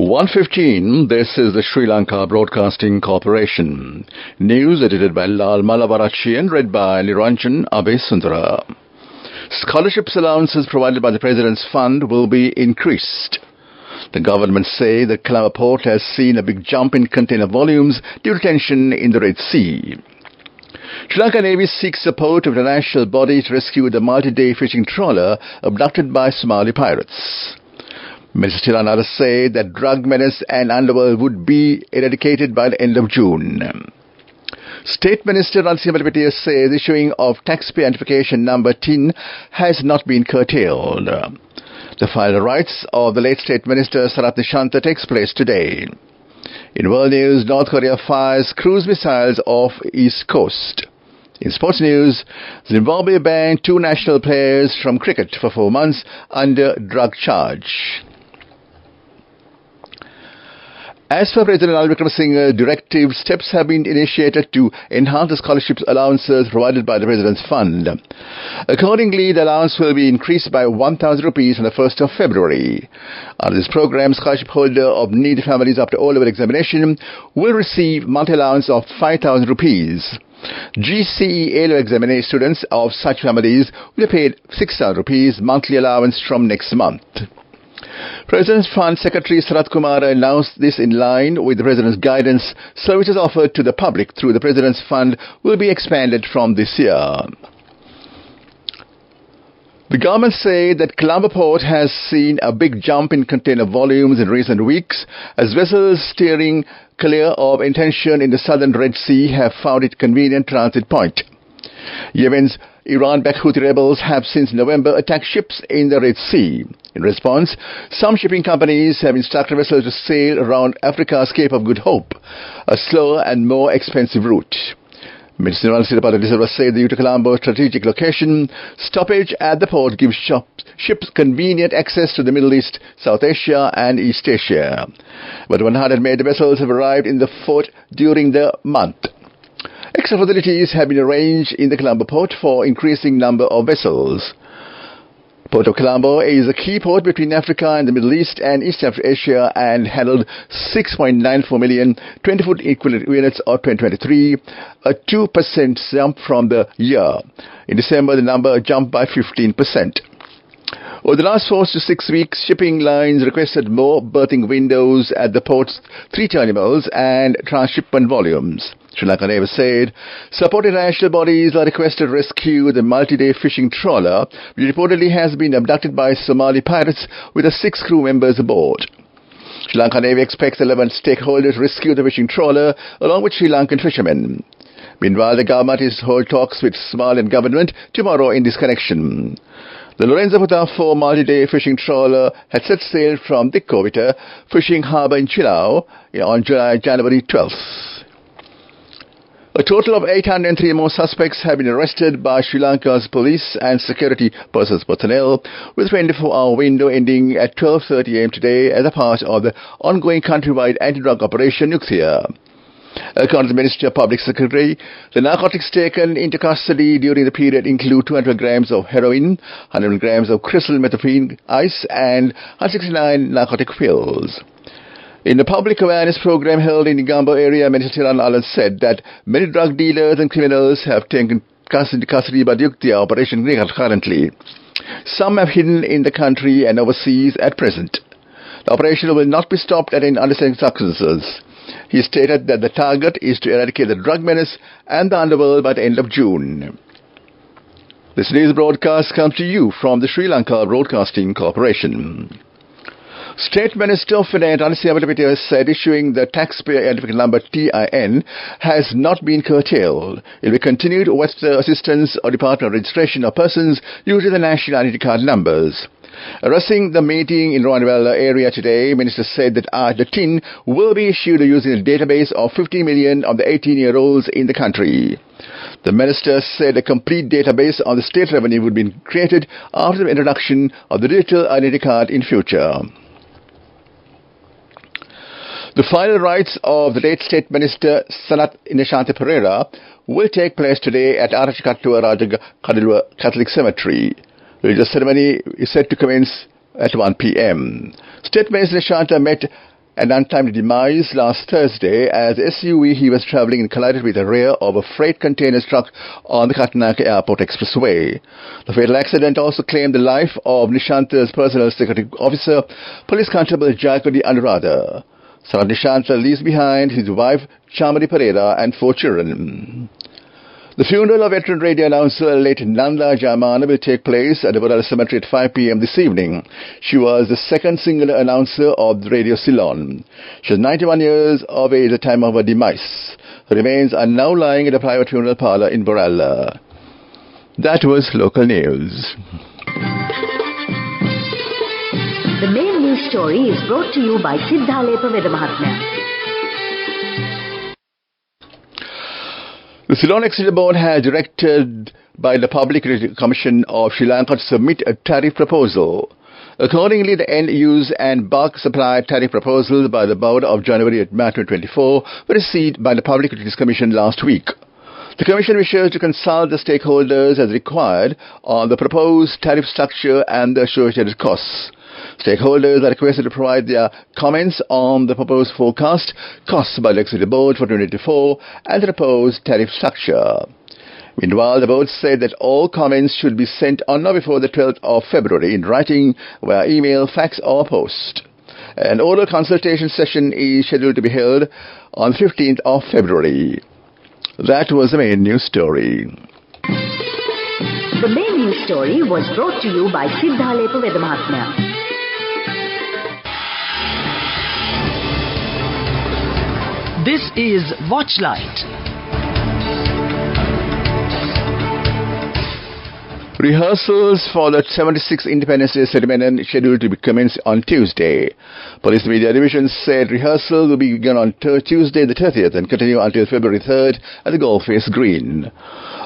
1:15. This is the Sri Lanka Broadcasting Corporation. News edited by Lal Malavarachi and read by Niranjan Abesundara. Scholarships allowances provided by the President's Fund will be increased. The government say that Colombo port has seen a big jump in container volumes due to tension in the Red Sea. Sri Lanka Navy seeks support of international body to rescue the multi-day fishing trawler abducted by Somali pirates. Minister Sinhala say that drug menace and underworld would be eradicated by the end of June. State Minister Ransimalapetia says the issuing of taxpayer identification number TIN has not been curtailed. The final rites of the late State Minister Sarath Nishanta takes place today. In world news, North Korea fires cruise missiles off East Coast. In sports news, Zimbabwe banned 2 national players from cricket for 4 months under drug charge. As per President Ranil Wickremesinghe's directive, steps have been initiated to enhance the scholarships allowances provided by the President's Fund. Accordingly, the allowance will be increased by 1,000 rupees on the 1st of February. Under this program, scholarship holder of needy families after O-level examination will receive monthly allowance of 5,000 rupees. GCE A-level examination students of such families will be paid 6,000 rupees monthly allowance from next month. President's Fund Secretary Sarath Kumar announced this in line with the President's guidance. Services offered to the public through the President's Fund will be expanded from this year. The government say that Colombo port has seen a big jump in container volumes in recent weeks as vessels steering clear of intention in the southern Red Sea have found it convenient transit point. Yemen's Iran-backed Houthi rebels have since November attacked ships in the Red Sea. In response, some shipping companies have instructed vessels to sail around Africa's Cape of Good Hope, a slower and more expensive route. Minister Silva said due to Colombo's strategic location, stoppage at the port gives ships convenient access to the Middle East, South Asia and East Asia. But 100 major vessels have arrived in the port during the month. Extra facilities have been arranged in the Colombo port for increasing number of vessels. Port of Colombo is a key port between Africa and the Middle East and East Asia and handled 6.94 million 20-foot equivalent units of 2023, a 2% jump from the year. In December, the number jumped by 15%. Over the last 4 to 6 weeks, shipping lines requested more berthing windows at the port's 3 terminals and transshipment volumes. Sri Lanka Navy said supported international bodies are requested to rescue the multi-day fishing trawler, which reportedly has been abducted by Somali pirates with 6 crew members aboard. Sri Lanka Navy expects 11 stakeholders to rescue the fishing trawler along with Sri Lankan fishermen. Meanwhile, the government is to hold talks with Somalian government tomorrow in this connection. The Lorenzo Puta 4 multi-day fishing trawler had set sail from Dikkovita fishing harbour in Chilau on January 12th. A total of 803 more suspects have been arrested by Sri Lanka's police and security personnel with a 24-hour window ending at 12:30 am today as a part of the ongoing countrywide anti-drug operation Nuclear. According to the Ministry of Public Secretary, the narcotics taken into custody during the period include 200 grams of heroin, 100 grams of crystal methamphetamine ice and 169 narcotic pills. In the public awareness program held in the Gambo area, Minister Tiran Alan said that many drug dealers and criminals have taken into custody by the Yuktia operation currently. Some have hidden in the country and overseas at present. The operation will not be stopped at any unexpected circumstances. He stated that the target is to eradicate the drug menace and the underworld by the end of June. This news broadcast comes to you from the Sri Lanka Broadcasting Corporation. State Minister of Finance Ranil said issuing the taxpayer identification number TIN has not been curtailed. It will be continued with the assistance of Department of Registration of persons using the national identity card numbers. Addressing the meeting in Roanville area today, Minister said that the TIN will be issued using a database of 50 million of the 18-year-olds in the country. The Minister said a complete database on the state revenue would be created after the introduction of the digital identity card in future. The final rites of the late State Minister Sanath Inashanti Pereira will take place today at Arachikattua Raja Kadilwa Catholic Cemetery. The religious ceremony is set to commence at 1 p.m. State Minister Inashanti met An untimely demise last Thursday as the SUV he was travelling in collided with the rear of a freight container truck on the Katnaka Airport Expressway. The fatal accident also claimed the life of Nishanta's personal security officer, Police Constable Jayakodi Anuradha. Sarat Nishanta leaves behind his wife Chamari Pereira and 4 children. The funeral of veteran radio announcer late Nanda Jayamana will take place at the Bodala Cemetery at 5 p.m. this evening. She was the second singular announcer of the Radio Ceylon. She was 91 years of age at the time of her demise. Her remains are now lying at a private funeral parlour in Boralla. That was local news. The main news story is brought to you by Sinhala Veda. The Ceylon Executive Board has directed by the Public Commission of Sri Lanka to submit a tariff proposal. Accordingly, the end-use and bulk supply tariff proposal by the Board of January at March 2024 were received by the Public Utilities Commission last week. The Commission wishes to consult the stakeholders as required on the proposed tariff structure and the associated costs. Stakeholders are requested to provide their comments on the proposed forecast, costs by the Executive Board for 2024, and the proposed tariff structure. Meanwhile, the board said that all comments should be sent on or before the 12th of February in writing via email, fax or post. An oral consultation session is scheduled to be held on 15th of February. That was the main news story. The main news story was brought to you by Sinhala Veda. This is Watchlight. Rehearsals for the 76th Independence Day ceremony scheduled to be commenced on Tuesday. Police Media Division said rehearsal will begin on Tuesday the 30th and continue until February 3rd at the Golface Green.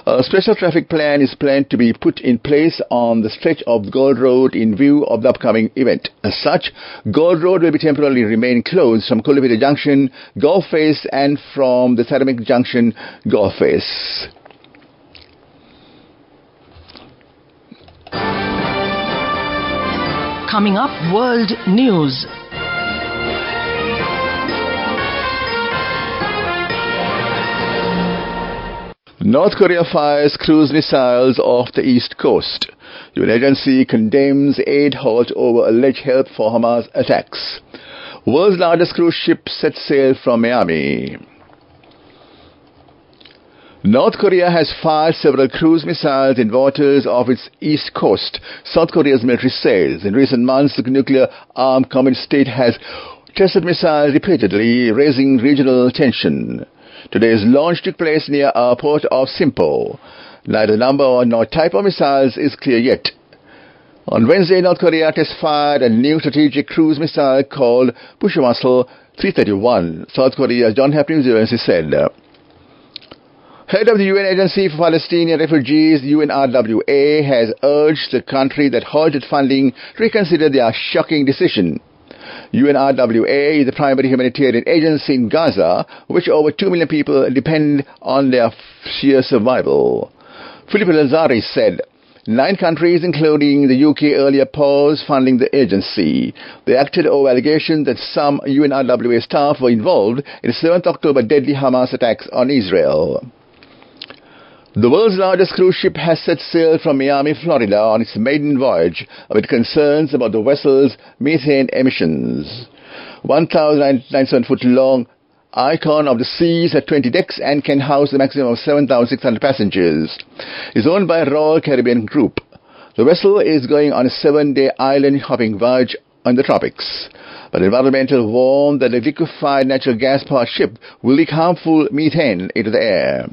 A special traffic plan is planned to be put in place on the stretch of Gold Road in view of the upcoming event. As such, Gold Road will be temporarily remain closed from Kulupita Junction, Golface and from the Ceramic Junction, Golface. Coming up, World News. North Korea fires cruise missiles off the east coast. UN agency condemns aid halt over alleged help for Hamas attacks. World's largest cruise ship sets sail from Miami. North Korea has fired several cruise missiles in waters off its east coast, South Korea's military says. In recent months, the nuclear-armed communist state has tested missiles repeatedly, raising regional tension. Today's launch took place near our port of Simpo. Neither number nor type of missiles is clear yet. On Wednesday, North Korea test-fired a new strategic cruise missile called Pushmuscle 331, South Korea's Johns Hopkins University said. Head of the UN Agency for Palestinian Refugees, UNRWA, has urged the country that halted funding to reconsider their shocking decision. UNRWA is the primary humanitarian agency in Gaza, which over 2 million people depend on their sheer survival. Philippe Lazari said 9 countries, including the UK, earlier paused funding the agency. They acted over allegations that some UNRWA staff were involved in the 7th October deadly Hamas attacks on Israel. The world's largest cruise ship has set sail from Miami, Florida on its maiden voyage amid concerns about the vessel's methane emissions. 1,097-foot-long Icon of the Seas has 20 decks and can house a maximum of 7,600 passengers. It's owned by Royal Caribbean Group. The vessel is going on a 7-day island-hopping voyage in the tropics. But environmental warned that the liquefied natural gas-powered ship will leak harmful methane into the air.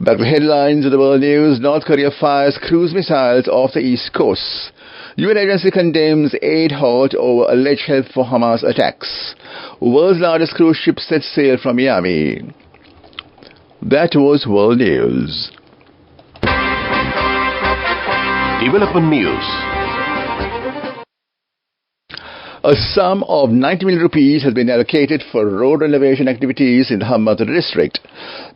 Back to headlines of the world news. North Korea fires cruise missiles off the east coast. UN agency condemns aid halt over alleged help for Hamas attacks. World's largest cruise ship sets sail from Miami. That was world news. Development news. A sum of 90 million rupees has been allocated for road renovation activities in the Hambantota district.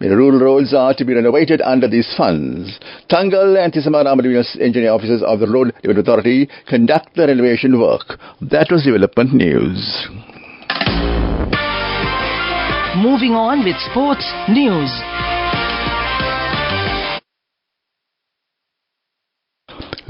Many rural roads are to be renovated under these funds. Tangal and Tisamarama Divisional Engineer Officers of the Road Development Authority conduct the renovation work. That was development news. Moving on with sports news.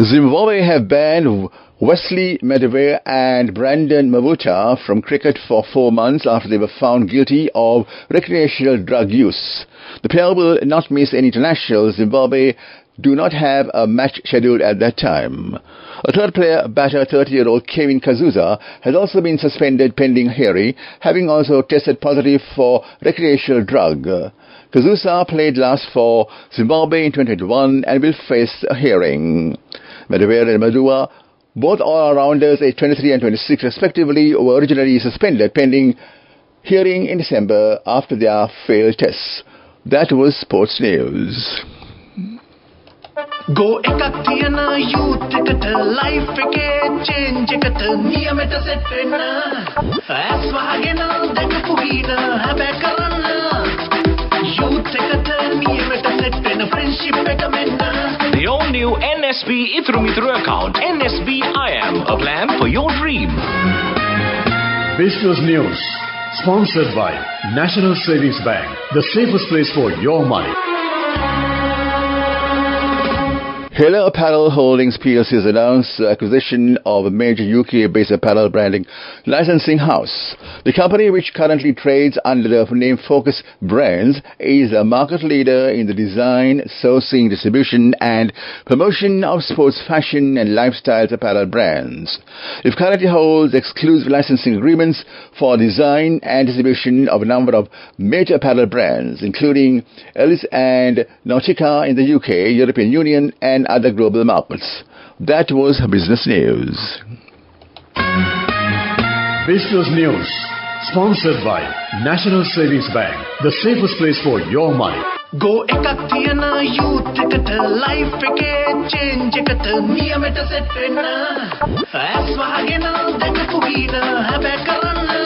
Zimbabwe have banned Wesley Medaway and Brandon Mavuta from cricket for 4 months after they were found guilty of recreational drug use. The pair will not miss any internationals. Zimbabwe do not have a match scheduled at that time. A third player, batter 30-year-old Kevin Kazuza, has also been suspended pending hearing, having also tested positive for recreational drug. Kazuza played last for Zimbabwe in 2021 and will face a hearing. Medaway and Madua, both all-rounders aged 23 and 26 respectively, were originally suspended pending hearing in December after their failed tests. That was sports news. Go ekaktiana youth ekata life eke change ekata niyameta set wenna as wahagena dekapugina habekarana youth ekata niyameta set wenna friendship ekamenna. The all-new NSB Ithru account, NSB IAM, a plan for your dream. Business News, sponsored by National Savings Bank, the safest place for your money. Hela Apparel Holdings plc has announced the acquisition of a major UK-based apparel branding licensing house. The company, which currently trades under the name Focus Brands, is a market leader in the design, sourcing, distribution and promotion of sports, fashion and lifestyle apparel brands. It currently holds exclusive licensing agreements for design and distribution of a number of major apparel brands, including Ellis and Nautica in the UK, European Union and other global markets. That was business news. Business News, sponsored by National Savings Bank, the safest place for your money. Go ekaktiana youth ekata life eke change ekata niyameta set wenna as wahagena dekapugina habekarana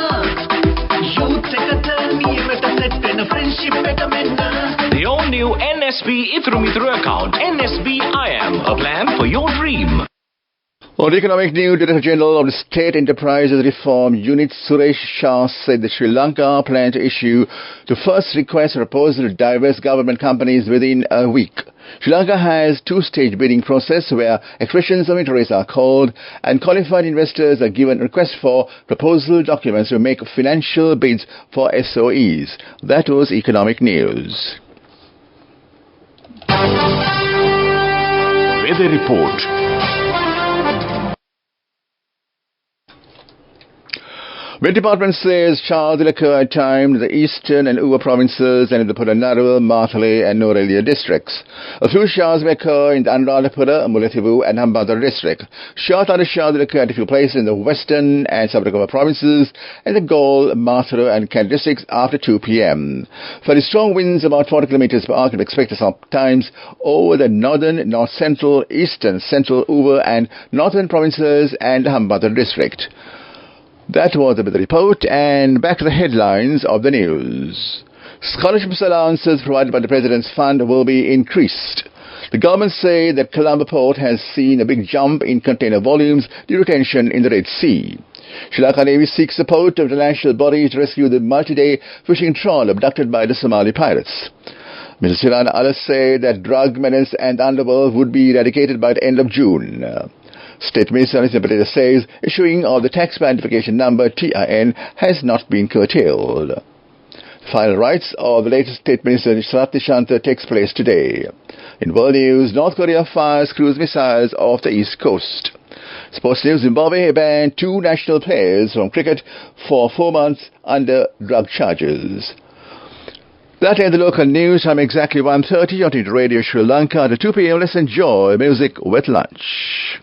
youth ekata niyameta set wenna friendship ekamenna. The all-new NSB Ithru account, NSB IAM, a plan for your dream. On the economic news, Director General of the State Enterprises Reform Unit Suresh Shah said that Sri Lanka planned to issue the first request proposal to divest government companies within a week. Sri Lanka has two-stage bidding process where expressions of interest are called and qualified investors are given requests for proposal documents to make financial bids for SOEs. That was economic news. Weather report. Met Department says showers will occur at times in the eastern and Uva provinces and in the Pudanarul, Matale and Norelia districts. A few showers may occur in the Anuradhapura, Mullaitivu and Hambantota district. Short thunderstorms showers will occur at a few places in the western and Sabrakova provinces and the Gaul, Mathura and Kent districts after 2 p.m. Fairly strong winds about 40 kilometers per hour can be expected sometimes over the northern, north-central, eastern, central Uva and northern provinces and the Hambantota district. That was the report, and back to the headlines of the news. Scholarships allowances provided by the President's Fund will be increased. The government say that Colombo Port has seen a big jump in container volumes due to tension in the Red Sea. Sri Lanka Navy seeks support of international bodies to rescue the multi-day fishing trawl abducted by the Somali pirates. Mr. Sirana Alas said that drug menace and underworld would be eradicated by the end of June. State Minister Anisha says issuing of the taxpayer identification number TIN has not been curtailed. The final rites of the latest State Minister Saratishanta takes place today. In world news, North Korea fires cruise missiles off the east coast. Sports news, Zimbabwe banned 2 national players from cricket for 4 months under drug charges. That ends the local news. Time exactly 1:30 on Radio Sri Lanka. At 2 p.m. Let's enjoy music with lunch.